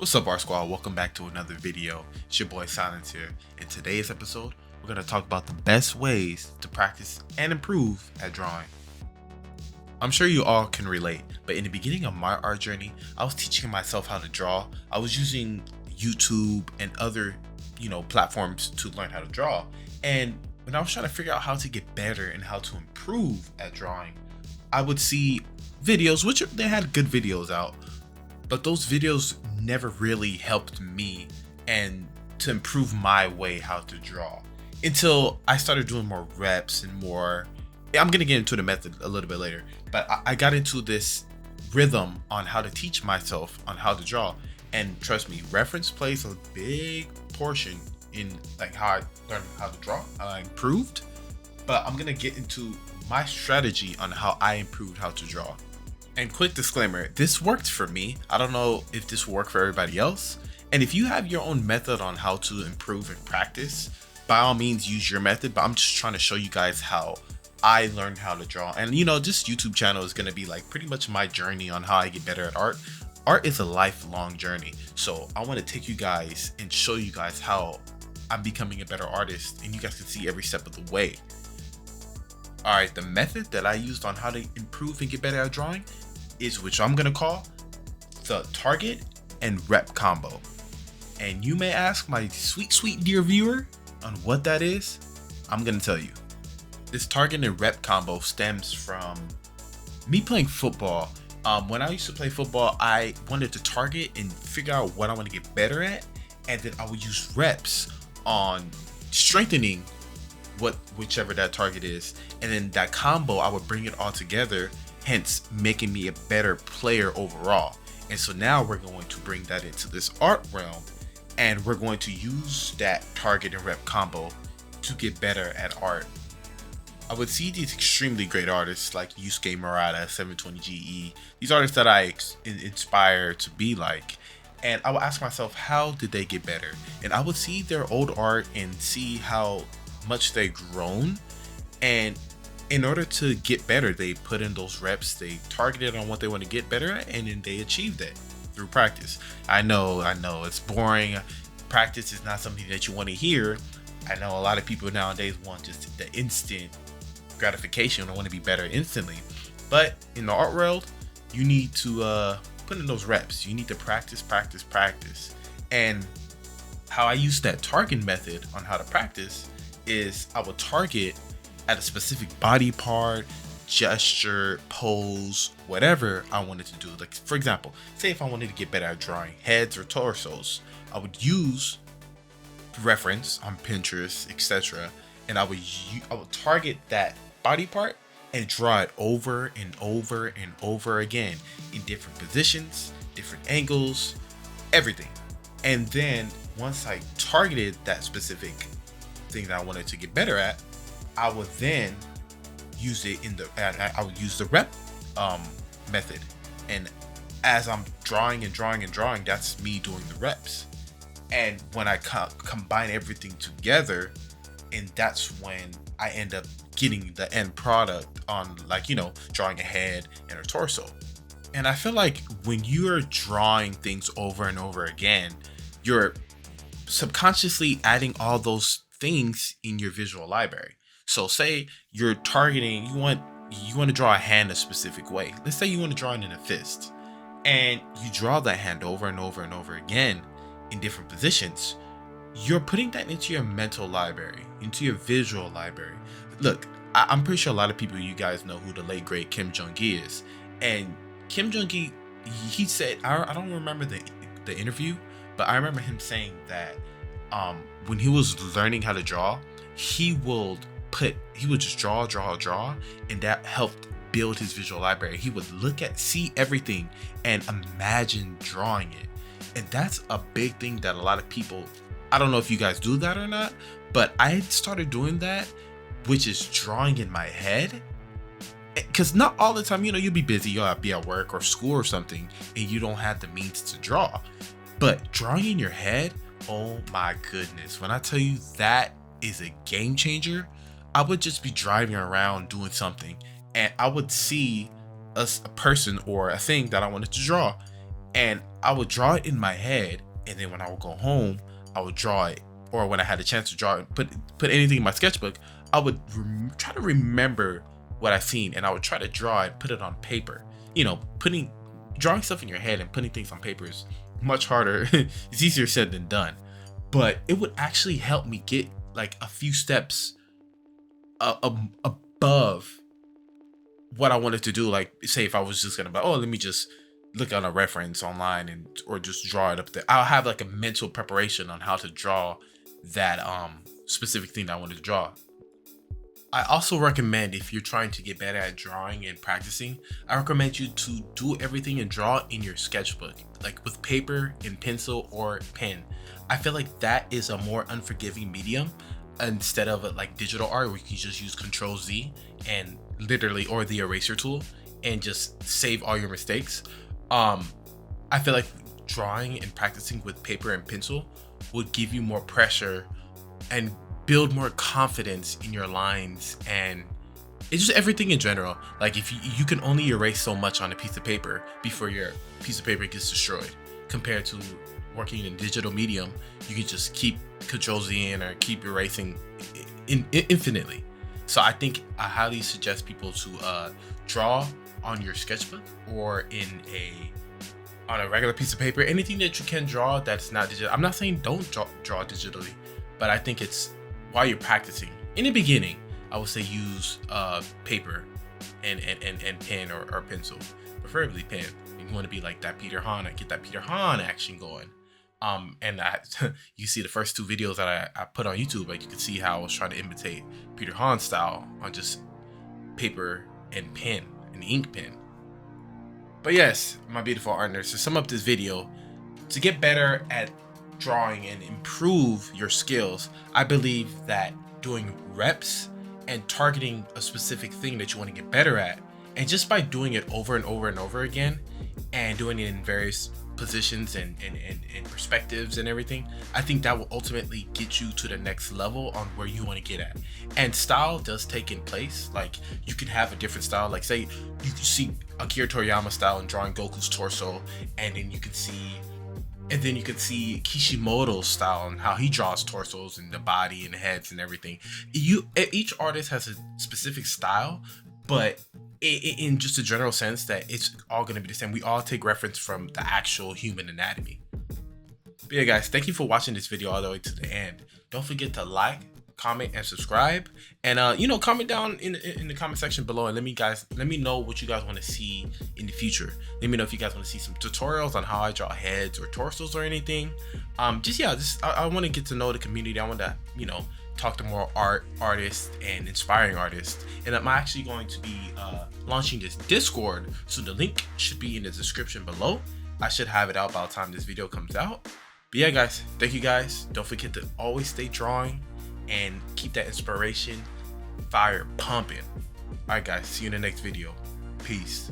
What's up, Art Squad? Welcome back to another video. It's your boy Silence here. In today's episode, we're going to talk about the best ways to practice and improve at drawing. I'm sure you all can relate, but in the beginning of my art journey, I was teaching myself how to draw. I was using YouTube and other, platforms to learn how to draw. And when I was trying to figure out how to get better and how to improve at drawing, I would see videos, which they had good videos out, but those videos never really helped me and to improve my way how to draw until I started doing more reps and more. I'm gonna get into the method a little bit later, but I got into this rhythm on how to teach myself on how to draw. And trust me, reference plays a big portion in like how I learned how to draw, how I improved. But I'm gonna get into my strategy on how I improved how to draw. And quick disclaimer, this worked for me. I don't know if this will work for everybody else. And if you have your own method on how to improve and practice, by all means use your method, but I'm just trying to show you guys how I learned how to draw. And this YouTube channel is gonna be like pretty much my journey on how I get better at art. Art is a lifelong journey. So I wanna take you guys and show you guys how I'm becoming a better artist, and you guys can see every step of the way. All right, the method that I used on how to improve and get better at drawing is which I'm gonna call the target and rep combo. And you may ask, my sweet dear viewer, on what that is. I'm gonna tell you. This target and rep combo stems from me playing football. When I used to play football, I wanted to target and figure out what I want to get better at, and then I would use reps on strengthening whichever that target is, and then that combo I would bring it all together, hence making me a better player overall. And so now we're going to bring that into this art realm, and we're going to use that target and rep combo to get better at art. I would see these extremely great artists like Yusuke Murata, 720GE, these artists that I inspire to be like, and I would ask myself, how did they get better? And I would see their old art and see how much they've grown, and in order to get better, they put in those reps, they targeted on what they want to get better at, and then they achieved it through practice. I know it's boring. Practice is not something that you want to hear. I know a lot of people nowadays want just the instant gratification and want to be better instantly, but in the art world, you need to put in those reps. You need to practice. And how I use that target method on how to practice is I would target at a specific body part, gesture, pose, whatever I wanted to do. Like, for example, say if I wanted to get better at drawing heads or torsos, I would use reference on Pinterest, etc., and I would target that body part and draw it over and over and over again in different positions, different angles, everything. And then once I targeted that specific thing that I wanted to get better at, I would then use it I would use the rep method. And as I'm drawing, that's me doing the reps. And when I combine everything together, and that's when I end up getting the end product on, drawing a head and a torso. And I feel like when you're drawing things over and over again, you're subconsciously adding all those things in your visual library. So say you're targeting, you want to draw a hand a specific way. Let's say you want to draw it in a fist, and you draw that hand over and over and over again in different positions. You're putting that into your mental library, into your visual library. Look, I'm pretty sure a lot of people, you guys know who the late great Kim Jong-gi is. And Kim Jong-gi, he said, I don't remember the interview, but I remember him saying that when he was learning how to draw, he would just draw, and that helped build his visual library. He would see everything and imagine drawing it. And that's a big thing that a lot of people, I don't know if you guys do that or not, but I started doing that, which is drawing in my head. Because not all the time, you'll be busy, you'll be at work or school or something, and you don't have the means to draw. But drawing in your head, oh my goodness, when I tell you that is a game changer. I would just be driving around doing something, and I would see a person or a thing that I wanted to draw, and I would draw it in my head, and then when I would go home, I would draw it, or when I had a chance to draw it, put anything in my sketchbook, I would try to remember what I've seen, and I would try to draw it, put it on paper. You know, drawing stuff in your head and putting things on paper is much harder. It's easier said than done, but it would actually help me get like a few steps above what I wanted to do. Like, say if I was just gonna be, oh, let me just look on a reference online or just draw it up there, I'll have like a mental preparation on how to draw that specific thing that I wanted to draw. I also recommend, if you're trying to get better at drawing and practicing, I recommend you to do everything and draw in your sketchbook, like with paper and pencil or pen. I feel like that is a more unforgiving medium instead of like digital art, where you can just use Control-Z and literally, or the eraser tool, and just save all your mistakes. I feel like drawing and practicing with paper and pencil would give you more pressure and build more confidence in your lines, and it's just everything in general. Like, if you can only erase so much on a piece of paper before your piece of paper gets destroyed, compared to working in digital medium, you can just keep Control-Z in or keep erasing infinitely. So I think I highly suggest people to draw on your sketchbook or on a regular piece of paper. Anything that you can draw that's not digital. I'm not saying don't draw digitally, but I think it's while you're practicing. In the beginning, I would say use paper and pen or pencil, preferably pen. You want to be like that Peter Hahn, get that Peter Hahn action going. And you see the first 2 videos that I put on YouTube, like you can see how I was trying to imitate Peter Hahn style on just paper and pen, an ink pen. But yes, my beautiful art nerds, to sum up this video, to get better at drawing and improve your skills, I believe that doing reps and targeting a specific thing that you want to get better at, and just by doing it over and over and over again, and doing it in various positions and perspectives and everything, I think that will ultimately get you to the next level on where you want to get at. And style does take in place. Like, you can have a different style, like say you can see Akira Toriyama style in drawing Goku's torso, and then you can see Kishimoto's style and how he draws torsos and the body and heads and everything. Each artist has a specific style, but in just a general sense that it's all going to be the same. We all take reference from the actual human anatomy. But yeah, guys, thank you for watching this video all the way to the end. Don't forget to like, comment, and subscribe, and comment down in the comment section below, and let me know what you guys want to see in the future. Let me know if you guys want to see some tutorials on how I draw heads or torsos or anything. I want to get to know the community. I want to talk to more artists and inspiring artists, and I'm actually going to be launching this Discord, so the link should be in the description below. I should have it out by the time this video comes out. But yeah, guys, thank you guys. Don't forget to always stay drawing and keep that inspiration fire pumping. All right, guys, see you in the next video. Peace.